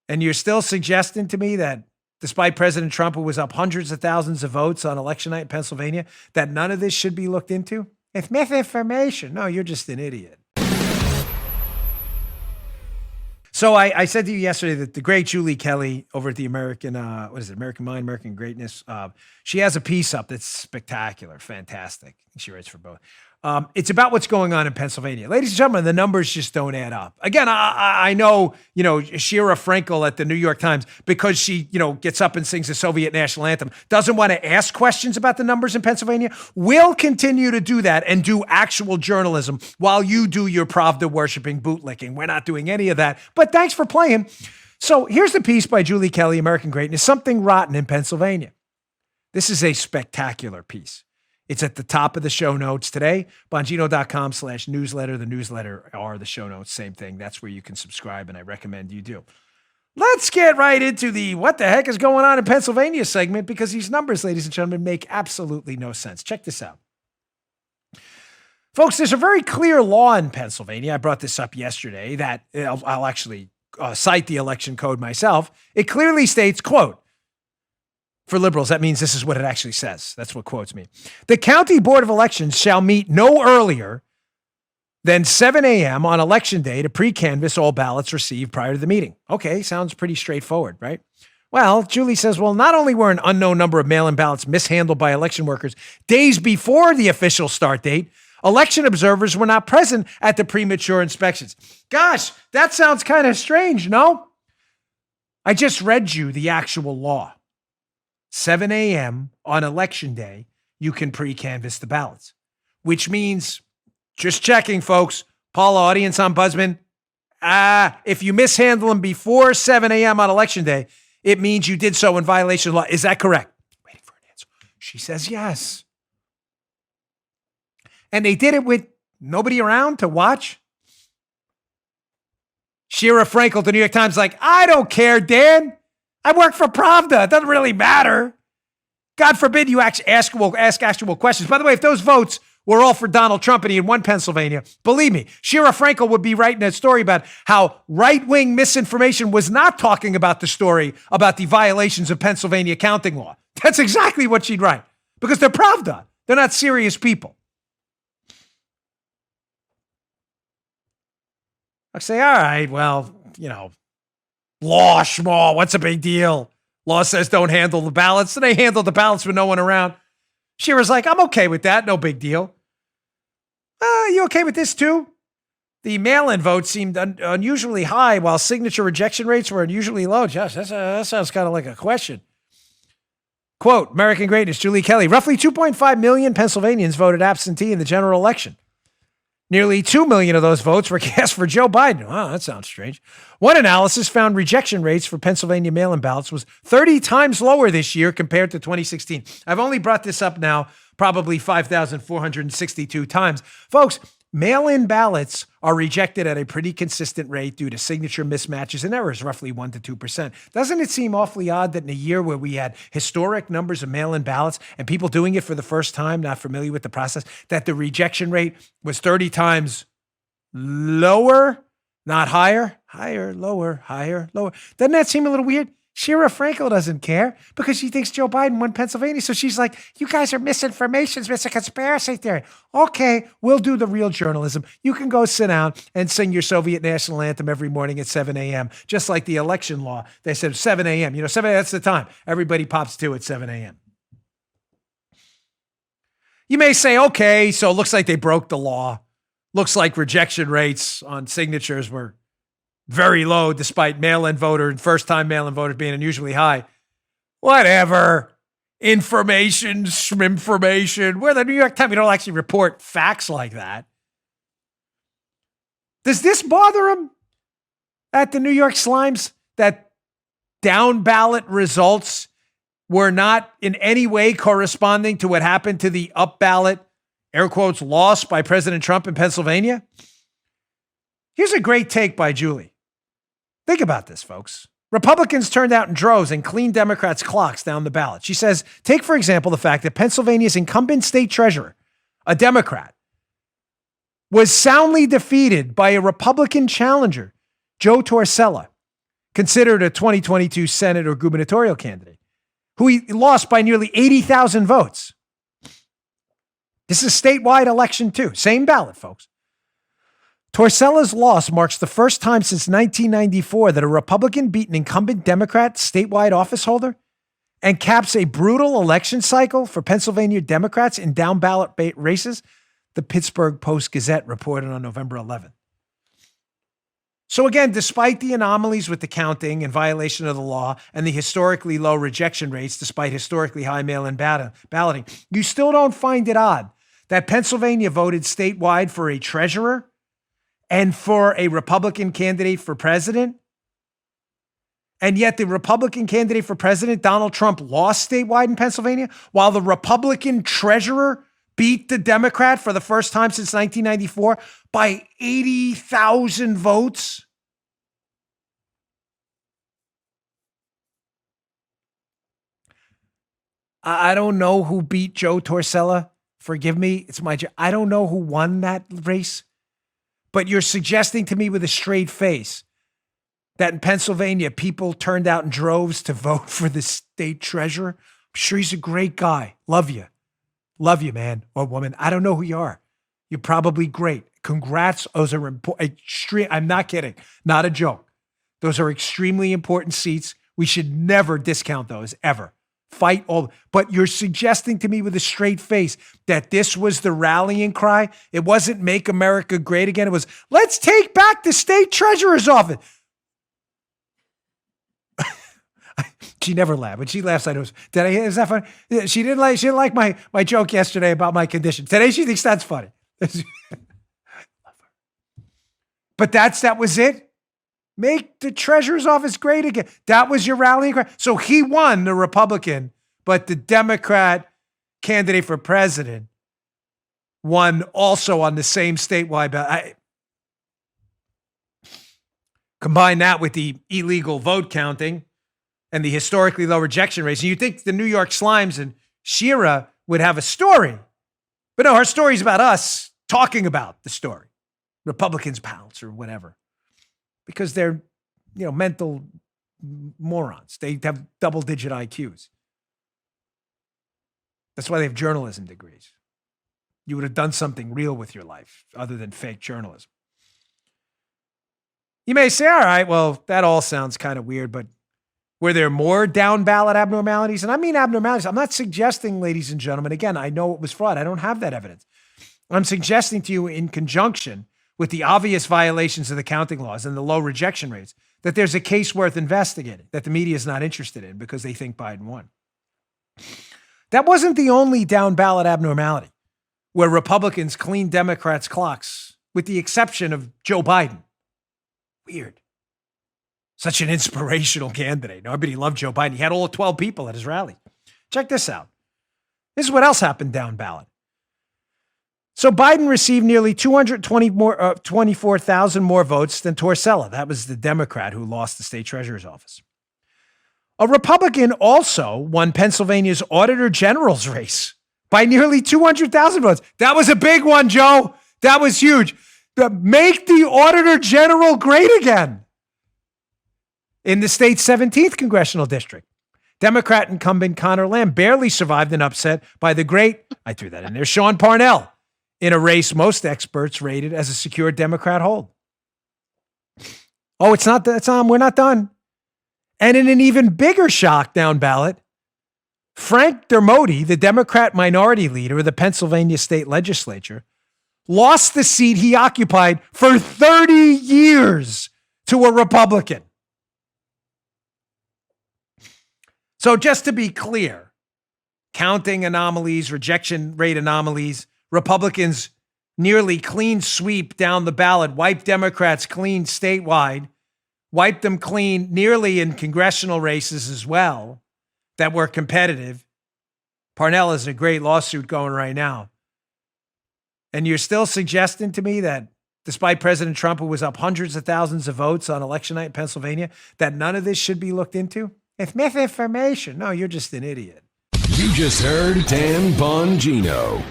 And you're still suggesting to me that despite President Trump, who was up hundreds of thousands of votes on election night in Pennsylvania, that none of this should be looked into? It's misinformation. No, you're just an idiot. So I said to you yesterday that the great Julie Kelly over at the American, American Mind, American Greatness, she has a piece up that's spectacular, fantastic. She writes for both. It's about what's going on in Pennsylvania. Ladies and gentlemen, the numbers just don't add up. Again, I know, Shira Frankel at the New York Times, because she, gets up and sings the Soviet national anthem, doesn't want to ask questions about the numbers in Pennsylvania. We'll continue to do that and do actual journalism while you do your Pravda worshiping bootlicking. We're not doing any of that, but thanks for playing. So here's the piece by Julie Kelly, American Greatness, Something Rotten in Pennsylvania. This is a spectacular piece. It's at the top of the show notes today, Bongino.com/newsletter. The newsletter are the show notes, same thing. That's where you can subscribe, and I recommend you do. Let's get right into the what the heck is going on in Pennsylvania segment, because these numbers, ladies and gentlemen, make absolutely no sense. Check this out. Folks, there's a very clear law in Pennsylvania. I brought this up yesterday that I'll actually cite the election code myself. It clearly states, quote, for liberals, that means this is what it actually says. That's what quotes mean. The County Board of Elections shall meet no earlier than 7 a.m. on election day to pre-canvass all ballots received prior to the meeting. Okay, sounds pretty straightforward, right? Well, Julie says, not only were an unknown number of mail-in ballots mishandled by election workers days before the official start date, election observers were not present at the premature inspections. Gosh, that sounds kind of strange, no? I just read you the actual law. 7 a.m. on election day, you can pre-canvass the ballots, which means, just checking, folks, Paula, audience ombudsman, if you mishandle them before 7 a.m. on election day, it means you did so in violation of law. Is that correct? Waiting for an answer. She says yes. And they did it with nobody around to watch. Shira Frankel, the New York Times, like, I don't care, Dan. I work for Pravda. It doesn't really matter. God forbid you ask actual questions. By the way, if those votes were all for Donald Trump and he had won Pennsylvania, believe me, Shira Frankel would be writing a story about how right-wing misinformation was not talking about the story about the violations of Pennsylvania counting law. That's exactly what she'd write, because they're Pravda. They're not serious people. I say, all right, well, law, schmaw, what's a big deal? Law says don't handle the ballots. So they handled the ballots with no one around. Shira's like, I'm okay with that. No big deal. You okay with this too? The mail-in votes seemed unusually high, while signature rejection rates were unusually low. Josh, that sounds kind of like a question. Quote, American Greatness, Julie Kelly. Roughly 2.5 million Pennsylvanians voted absentee in the general election. Nearly 2 million of those votes were cast for Joe Biden. Wow, that sounds strange. One analysis found rejection rates for Pennsylvania mail-in ballots was 30 times lower this year compared to 2016. I've only brought this up now probably 5,462 times. Folks, mail-in ballots are rejected at a pretty consistent rate due to signature mismatches and errors, roughly 1% to 2%. Doesn't it seem awfully odd that in a year where we had historic numbers of mail-in ballots and people doing it for the first time, not familiar with the process, that the rejection rate was 30 times lower, not higher? Higher, lower, higher, lower. Doesn't that seem a little weird? Shira Frankel doesn't care because she thinks Joe Biden won Pennsylvania. So she's like, you guys are misinformation. It's a conspiracy theory. Okay, we'll do the real journalism. You can go sit down and sing your Soviet national anthem every morning at 7 a.m., just like the election law. They said 7 a.m. 7 a.m., that's the time. Everybody pops to at 7 a.m. You may say, okay, so it looks like they broke the law. Looks like rejection rates on signatures were very low, despite first-time mail-in voters being unusually high. Whatever. Information. We're the New York Times. We don't actually report facts like that. Does this bother them at the New York Slimes that down-ballot results were not in any way corresponding to what happened to the up-ballot, air quotes, loss by President Trump in Pennsylvania? Here's a great take by Julie. Think about this, folks. Republicans turned out in droves and cleaned Democrats' clocks down the ballot. She says, take, for example, the fact that Pennsylvania's incumbent state treasurer, a Democrat, was soundly defeated by a Republican challenger, Joe Torsella, considered a 2022 Senate or gubernatorial candidate, who he lost by nearly 80,000 votes. This is a statewide election too. Same ballot, folks. Torcella's loss marks the first time since 1994 that a Republican beat an incumbent Democrat statewide office holder and caps a brutal election cycle for Pennsylvania Democrats in down ballot races, the Pittsburgh Post-Gazette reported on November 11th. So again, despite the anomalies with the counting and violation of the law and the historically low rejection rates, despite historically high mail-in balloting, you still don't find it odd that Pennsylvania voted statewide for a treasurer and for a Republican candidate for president. And yet the Republican candidate for president, Donald Trump, lost statewide in Pennsylvania, while the Republican treasurer beat the Democrat for the first time since 1994 by 80,000 votes. I don't know who beat Joe Torcella. Forgive me. It's my job. I don't know who won that race, but you're suggesting to me with a straight face that in Pennsylvania, people turned out in droves to vote for the state treasurer. I'm sure he's a great guy. Love you. Love you, man or woman. I don't know who you are. You're probably great. Congrats. Those are important. I'm not kidding. Not a joke. Those are extremely important seats. We should never discount those, ever. Fight all. But you're suggesting to me with a straight face that this was the rallying cry. It wasn't make America great again. It was, let's take back the state treasurer's office. She never laughed. When she laughs, I know. Is that funny? She didn't like my joke yesterday about my condition. Today she thinks that's funny. But that was it. Make the treasurer's office great again. That was your rallying cry. So he won, the Republican, but the Democrat candidate for president won also on the same statewide ballot. Combine that with the illegal vote counting and the historically low rejection rates. And you think the New York Slimes and Shira would have a story. But no, her story's about us talking about the story. Republicans pounce or whatever. Because they're, mental morons. They have double-digit IQs. That's why they have journalism degrees. You would have done something real with your life other than fake journalism. You may say, all right, well, that all sounds kind of weird, but were there more down ballot abnormalities? And I mean abnormalities. I'm not suggesting, ladies and gentlemen, again, I know it was fraud. I don't have that evidence. I'm suggesting to you in conjunction with the obvious violations of the counting laws and the low rejection rates, that there's a case worth investigating that the media is not interested in because they think Biden won. That wasn't the only down ballot abnormality where Republicans cleaned Democrats' clocks, with the exception of Joe Biden. Weird. Such an inspirational candidate. Everybody loved Joe Biden. He had all 12 people at his rally. Check this out. This is what else happened down ballot. So Biden received nearly 24,000 more votes than Torcella. That was the Democrat who lost the state treasurer's office. A Republican also won Pennsylvania's Auditor General's race by nearly 200,000 votes. That was a big one, Joe. That was huge. Make the Auditor General great again. In the state's 17th congressional district, Democrat incumbent Connor Lamb barely survived an upset by the great, I threw that in there, Sean Parnell, in a race most experts rated as a secure Democrat hold. Oh, it's not that's on. We're not done. And in an even bigger shock down ballot, Frank Dermody, the Democrat minority leader of the Pennsylvania state legislature, lost the seat he occupied for 30 years to a Republican. So just to be clear, counting anomalies, rejection rate anomalies, Republicans nearly clean sweep down the ballot, wipe Democrats clean statewide, wipe them clean nearly in congressional races as well that were competitive. Parnell has a great lawsuit going right now. And you're still suggesting to me that despite President Trump, who was up hundreds of thousands of votes on election night in Pennsylvania, that none of this should be looked into? It's misinformation. No, you're just an idiot. You just heard Dan Bongino.